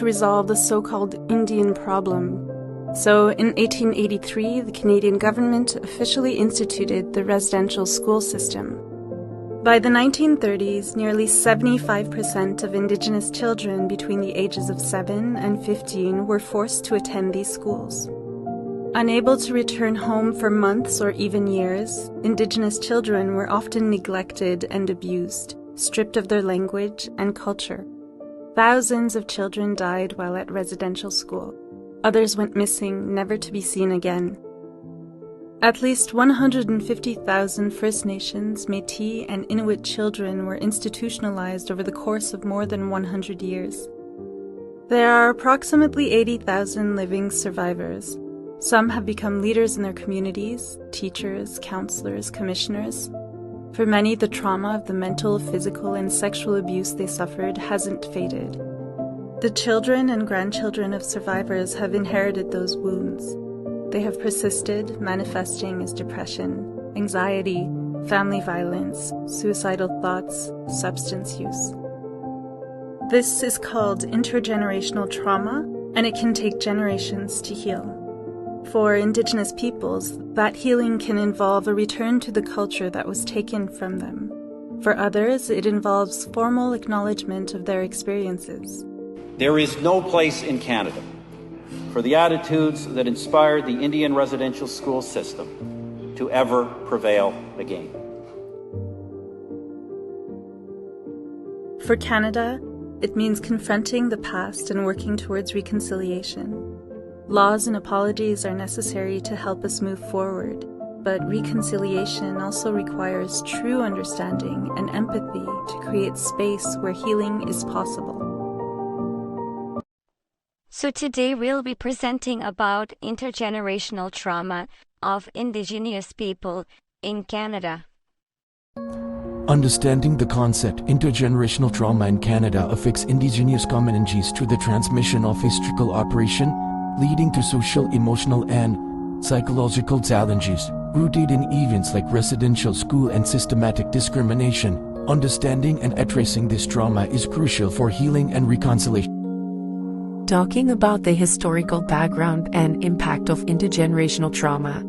to resolve the so-called Indian problem. So in 1883, the Canadian government officially instituted the residential school system. By the 1930s, nearly 75% of Indigenous children between the ages of 7 and 15 were forced to attend these schools. Unable to return home for months or even years, Indigenous children were often neglected and abused, stripped of their language and culture. Thousands of children died while at residential school. Others went missing, never to be seen again. At least 150,000 First Nations, Métis, and Inuit children were institutionalized over the course of more than 100 years. There are approximately 80,000 living survivors. Some have become leaders in their communities, teachers, counselors, commissioners. For many, the trauma of the mental, physical, and sexual abuse they suffered hasn't faded. The children and grandchildren of survivors have inherited those wounds. They have persisted, manifesting as depression, anxiety, family violence, suicidal thoughts, substance use. This is called intergenerational trauma, and it can take generations to heal. For Indigenous peoples, that healing can involve a return to the culture that was taken from them. For others, it involves formal acknowledgement of their experiences. There is no place in Canada for the attitudes that inspired the Indian residential school system to ever prevail again. For Canada, it means confronting the past and working towards reconciliation. Laws and apologies are necessary to help us move forward, but reconciliation also requires true understanding and empathy to create space where healing is possible. So today we'll be presenting about intergenerational trauma of Indigenous people in Canada. Understanding the concept intergenerational trauma in Canada affects Indigenous communities through the transmission of historical operation, leading to social, emotional, and psychological challenges rooted in events like residential school and systematic discrimination. Understanding and addressing this trauma is crucial for healing and reconciliation. Talking about the historical background and impact of intergenerational trauma.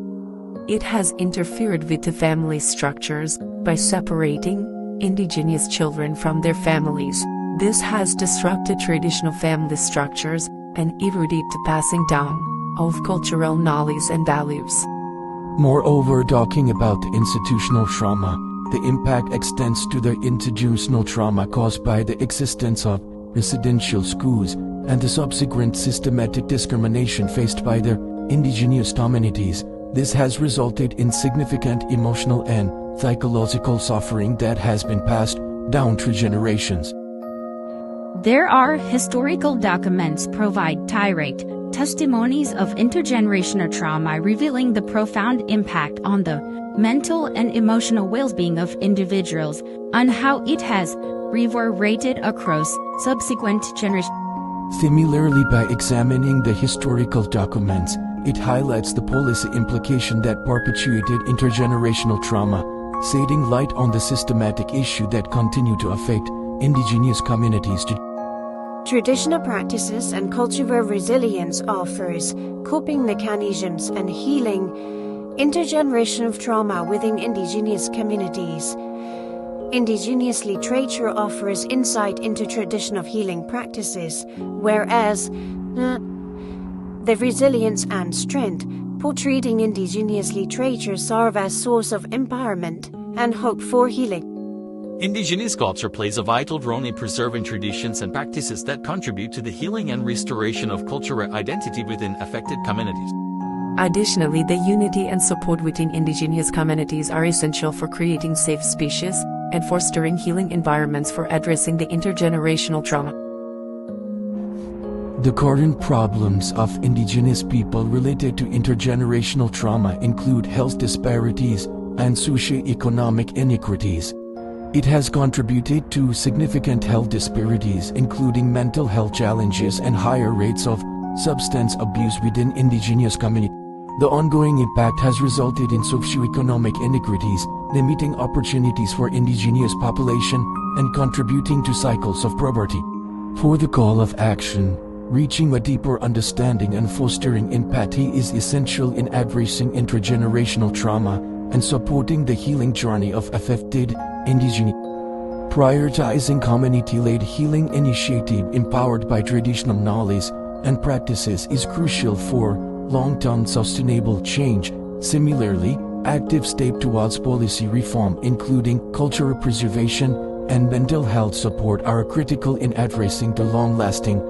It has interfered with the family structures by separating Indigenous children from their families. This has disrupted traditional family structures and eroded the passing down of cultural knowledge and values. Moreover, talking about the institutional trauma, the impact extends to the intergenerational trauma caused by the existence of residential schools and the subsequent systematic discrimination faced by the Indigenous communities. This has resulted in significant emotional and psychological suffering that has been passed down through generations. There are historical documents provide direct testimonies of intergenerational trauma revealing the profound impact on the mental and emotional well-being of individuals and how it has reverberated across subsequent generations. Similarly, by examining the historical documents, it highlights the policy implication that perpetuated intergenerational trauma, shedding light on the systematic issue that continue to affect Indigenous communities today. Traditional practices and cultural resilience offers coping mechanisms and healing intergenerational trauma within Indigenous communities. Indigenous literature offers insight into traditional healing practices, whereas the resilience and strength portrayed in Indigenous literature serve as source of empowerment and hope for healing. Indigenous culture plays a vital role in preserving traditions and practices that contribute to the healing and restoration of cultural identity within affected communities. Additionally, the unity and support within Indigenous communities are essential for creating safe spaces and fostering healing environments for addressing the intergenerational trauma. The current problems of Indigenous people related to intergenerational trauma include health disparities and socio-economic inequities. It has contributed to significant health disparities, including mental health challenges and higher rates of substance abuse within Indigenous communities. The ongoing impact has resulted in socio-economic inequities, limiting opportunities for Indigenous population and contributing to cycles of poverty. For the call of action, Reaching a deeper understanding and fostering empathy is essential in addressing intergenerational trauma and supporting the healing journey of affected indigenous. Prioritizing community-led healing initiative empowered by traditional knowledge and practices is crucial for long-term sustainable change. Similarly, active steps towards policy reform, including cultural preservation and mental health support, are critical in addressing the long-lasting